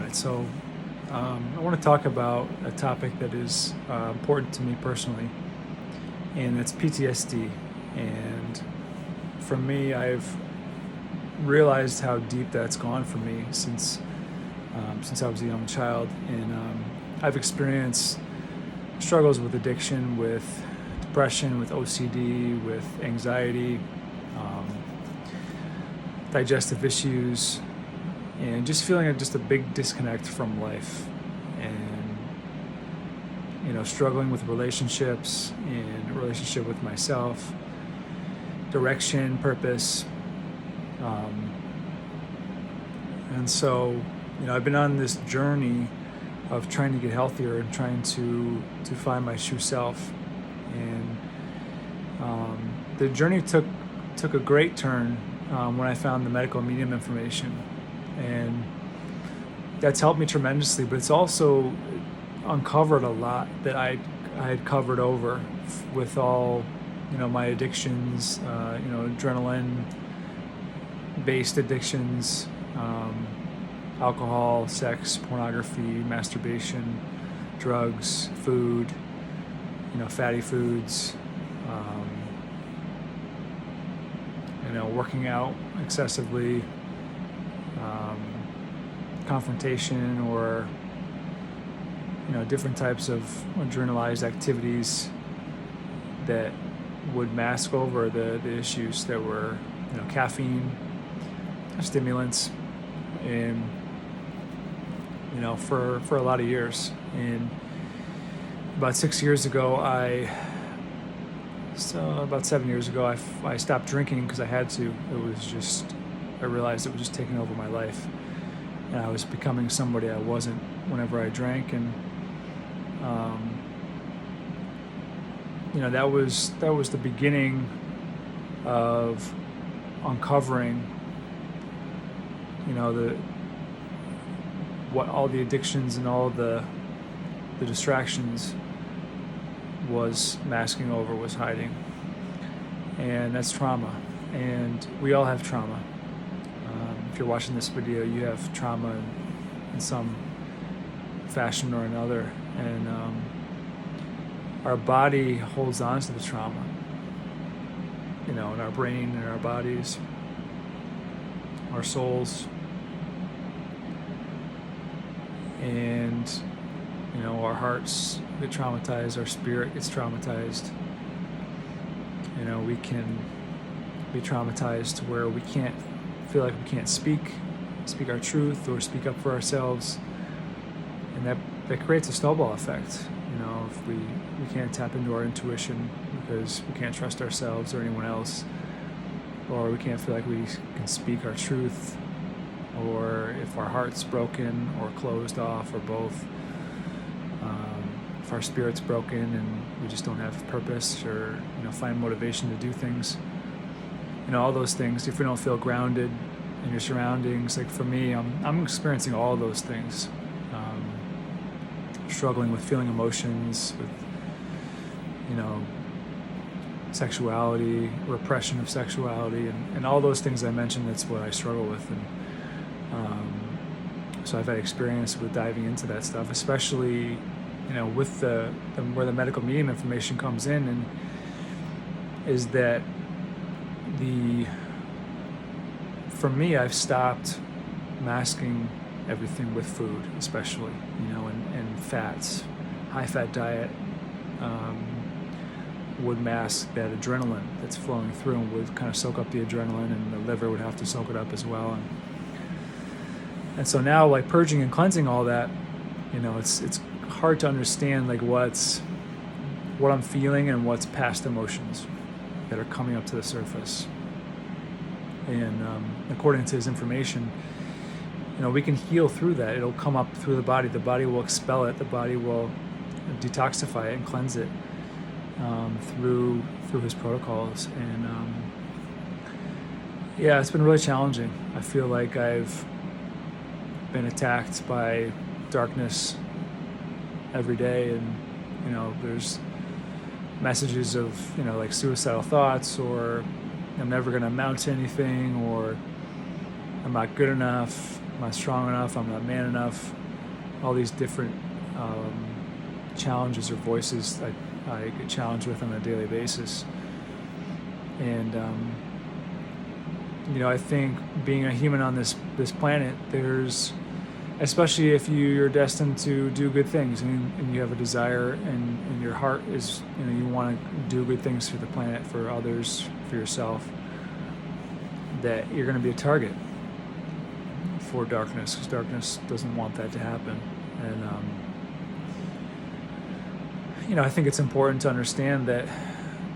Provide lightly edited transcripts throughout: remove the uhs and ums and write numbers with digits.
right, so I want to talk about a topic that is important to me personally, and that's PTSD. And for me, I've realized how deep that's gone for me since I was a young child, and I've experienced struggles with addiction, with depression, with OCD, with anxiety, um, digestive issues, and just feeling just a big disconnect from life, and struggling with relationships and a relationship with myself, direction, purpose, um, and so I've been on this journey of trying to get healthier and trying to find my true self, and the journey took a great turn when I found the medical medium information, and that's helped me tremendously. But it's also uncovered a lot that I had covered over with all my addictions, adrenaline based addictions, alcohol, sex, pornography, masturbation, drugs, food, fatty foods, working out excessively, confrontation, or different types of adrenalized activities that would mask over the issues that were caffeine, stimulants, and for a lot of years. And about 6 years ago, about 7 years ago, I stopped drinking because I had to. I realized it was just taking over my life, and I was becoming somebody I wasn't whenever I drank. And that was the beginning of uncovering what all the addictions and all the distractions was masking over, was hiding. And that's trauma. And we all have trauma. If you're watching this video, you have trauma in some fashion or another. And our body holds on to the trauma, in our brain and our bodies, our souls. And our hearts get traumatized, our spirit gets traumatized. We can be traumatized to where we can't feel like we can't speak our truth or speak up for ourselves, and that creates a snowball effect. If we can't tap into our intuition because we can't trust ourselves or anyone else, or we can't feel like we can speak our truth, or if our heart's broken or closed off, or both, if our spirit's broken and we just don't have purpose or find motivation to do things, all those things. If we don't feel grounded in your surroundings, like for me, I'm experiencing all of those things, struggling with feeling emotions, with sexuality, repression of sexuality, and all those things I mentioned. That's what I struggle with. And so I've had experience with diving into that stuff, especially with the where the medical medium information comes in, and is that for me, I've stopped masking everything with food, especially and fats. High fat diet would mask that adrenaline that's flowing through, and would kind of soak up the adrenaline, and the liver would have to soak it up as well. And so now, like, purging and cleansing all that, it's hard to understand, like, what I'm feeling and what's past emotions that are coming up to the surface. And according to his information, we can heal through that. It'll come up through the body. The body will expel it. The body will detoxify it and cleanse it through his protocols. And it's been really challenging. I feel like I've been attacked by darkness every day, and there's messages of like suicidal thoughts, or I'm never going to amount to anything, or I'm not good enough, not strong enough, I'm not man enough, all these different challenges or voices I get challenged with on a daily basis. And I think being a human on this planet, there's, especially if you're destined to do good things and you have a desire and your heart is, you want to do good things for the planet, for others, for yourself, that you're going to be a target for darkness, because darkness doesn't want that to happen. And I think it's important to understand that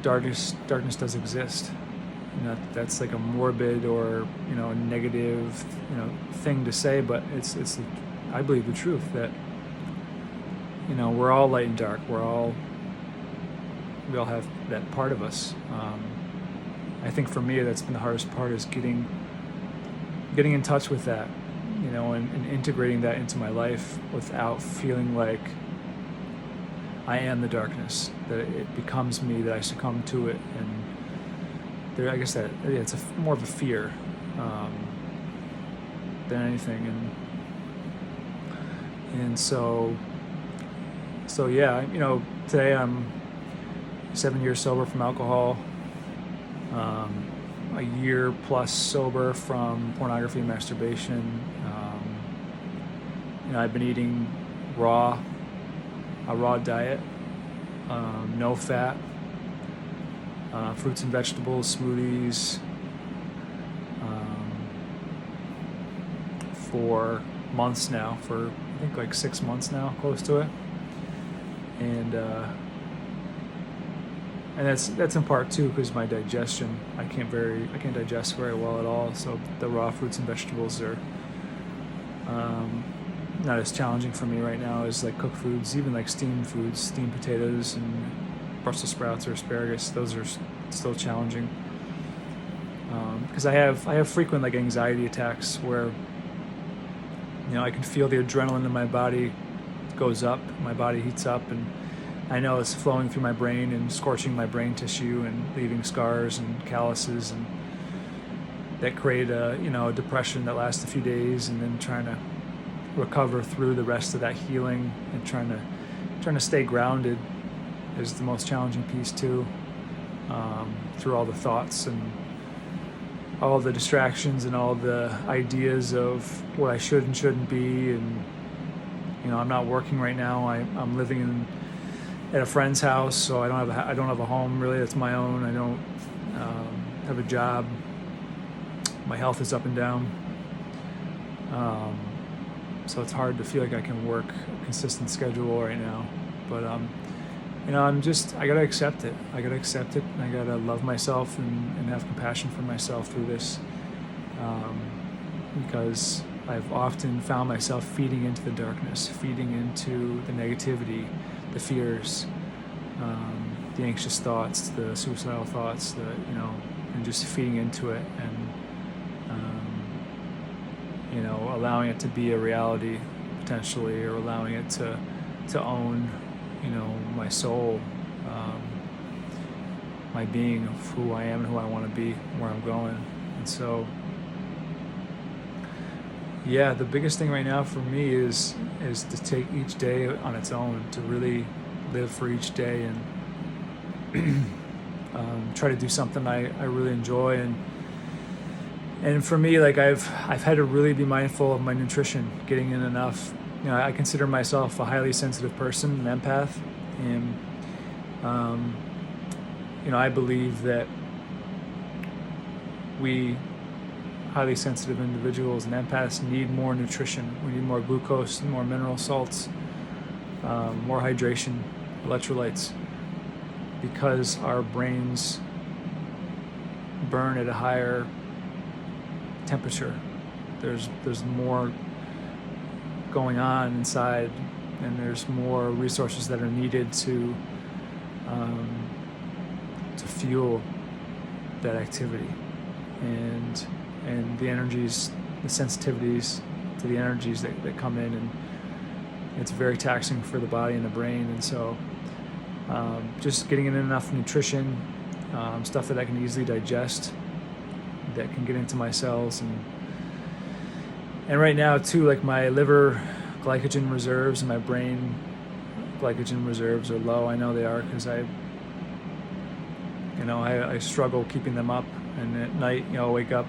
darkness does exist. That's like a morbid or a negative thing to say, but it's I believe the truth that we're all light and dark. We all have that part of us. I think for me that's been the hardest part, is getting in touch with that, and integrating that into my life without feeling like I am the darkness, that it becomes me, that I succumb to it. And I guess that it's more of a fear than anything. And so yeah, today I'm 7 years sober from alcohol, a year plus sober from pornography and masturbation. I've been eating a raw diet, no fat, fruits and vegetables, smoothies, for months now, for I think like 6 months now, close to it. And that's in part too because my digestion, I can't digest very well at all. So the raw fruits and vegetables are not as challenging for me right now as like cooked foods, even like steamed foods, steamed potatoes and Brussels sprouts or asparagus. Those are still challenging because I have frequent like anxiety attacks where I can feel the adrenaline in my body goes up, my body heats up, and I know it's flowing through my brain and scorching my brain tissue and leaving scars and calluses, and that create a depression that lasts a few days, and then trying to recover through the rest of that healing and trying to stay grounded is the most challenging piece too, through all the thoughts and all the distractions and all the ideas of what I should and shouldn't be. And I'm not working right now. I'm living at a friend's house, so I don't have a home really that's my own. I don't have a job. My health is up and down, so it's hard to feel like I can work a consistent schedule right now. But I gotta accept it. I gotta love myself and have compassion for myself through this, because I've often found myself feeding into the darkness, feeding into the negativity, the fears, the anxious thoughts, the suicidal thoughts, and just feeding into it and allowing it to be a reality potentially, or allowing it to own my soul, my being of who I am and who I want to be, where I'm going. And so yeah, the biggest thing right now for me is to take each day on its own, to really live for each day and try to do something I really enjoy. And for me, like I've had to really be mindful of my nutrition, getting in enough. I consider myself a highly sensitive person, an empath, and I believe that we highly sensitive individuals and empaths need more nutrition. We need more glucose, more mineral salts, more hydration, electrolytes, because our brains burn at a higher temperature. There's more going on inside, and there's more resources that are needed to fuel that activity, and the energies, the sensitivities to the energies that come in, and it's very taxing for the body and the brain. And so just getting in enough nutrition, stuff that I can easily digest, that can get into my cells And right now too, like my liver glycogen reserves and my brain glycogen reserves are low. I know they are because I struggle keeping them up. And at night, I'll wake up,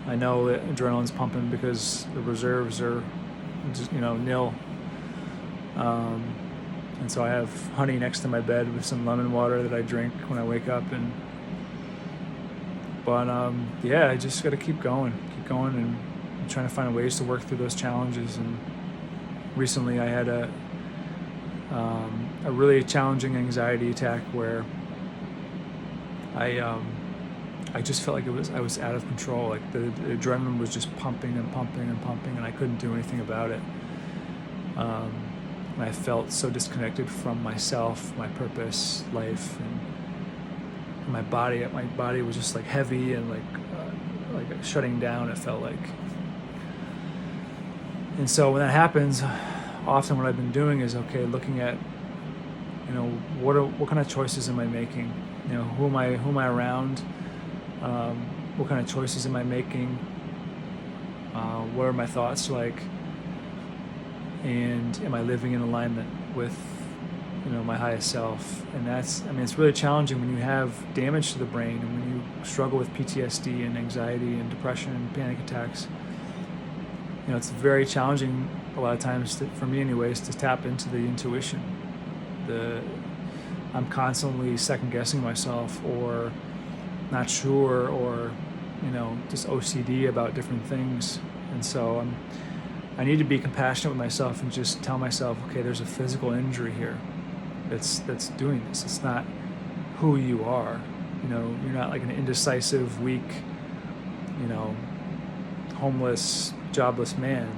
I know that adrenaline's pumping because the reserves are just, nil. And so I have honey next to my bed with some lemon water that I drink when I wake up. But I just got to keep going, and I'm trying to find ways to work through those challenges. And recently I had a really challenging anxiety attack where I just felt like I was out of control. Like the adrenaline was just pumping and pumping and pumping, and I couldn't do anything about it. And I felt so disconnected from myself, my purpose, life, and my body. My body was just like heavy and like shutting down. It felt like. And so when that happens, often what I've been doing is looking at, what kind of choices am I making? Who am I around? What kind of choices am I making? What are my thoughts like? And am I living in alignment with, my highest self? And it's really challenging when you have damage to the brain and when you struggle with PTSD and anxiety and depression and panic attacks. It's very challenging a lot of times, for me anyways, to tap into the intuition. I'm constantly second guessing myself or not sure or, just OCD about different things. And so I need to be compassionate with myself and just tell myself, okay, there's a physical injury here that's doing this. It's not who you are. You're not like an indecisive, weak, homeless, jobless man.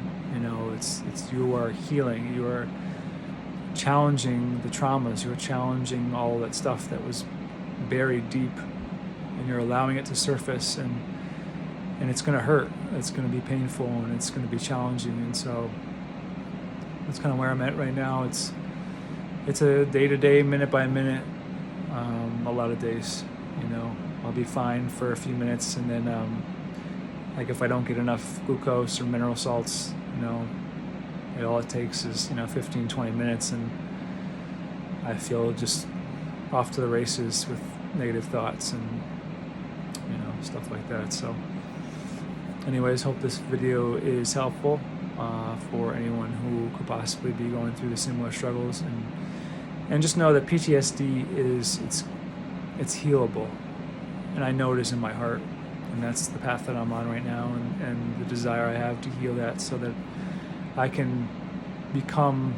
It's you are healing. You are challenging the traumas. You're challenging all that stuff that was buried deep, and you're allowing it to surface, and it's going to hurt. It's going to be painful, and it's going to be challenging. And so that's kind of where I'm at right now. It's a day-to-day, minute by minute. A lot of days, I'll be fine for a few minutes, and then if I don't get enough glucose or mineral salts, all it takes is 15-20 minutes, and I feel just off to the races with negative thoughts and stuff like that. So anyways, hope this video is helpful for anyone who could possibly be going through the similar struggles, and just know that PTSD it's healable, and I know it is in my heart, and that's the path that I'm on right now, and the desire I have to heal that so that I can become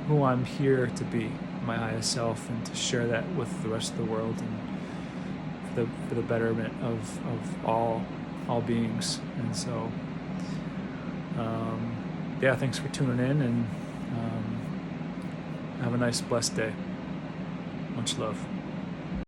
who I'm here to be, my highest self, and to share that with the rest of the world, and for the betterment of all beings. And so thanks for tuning in, and have a nice blessed day. Much love.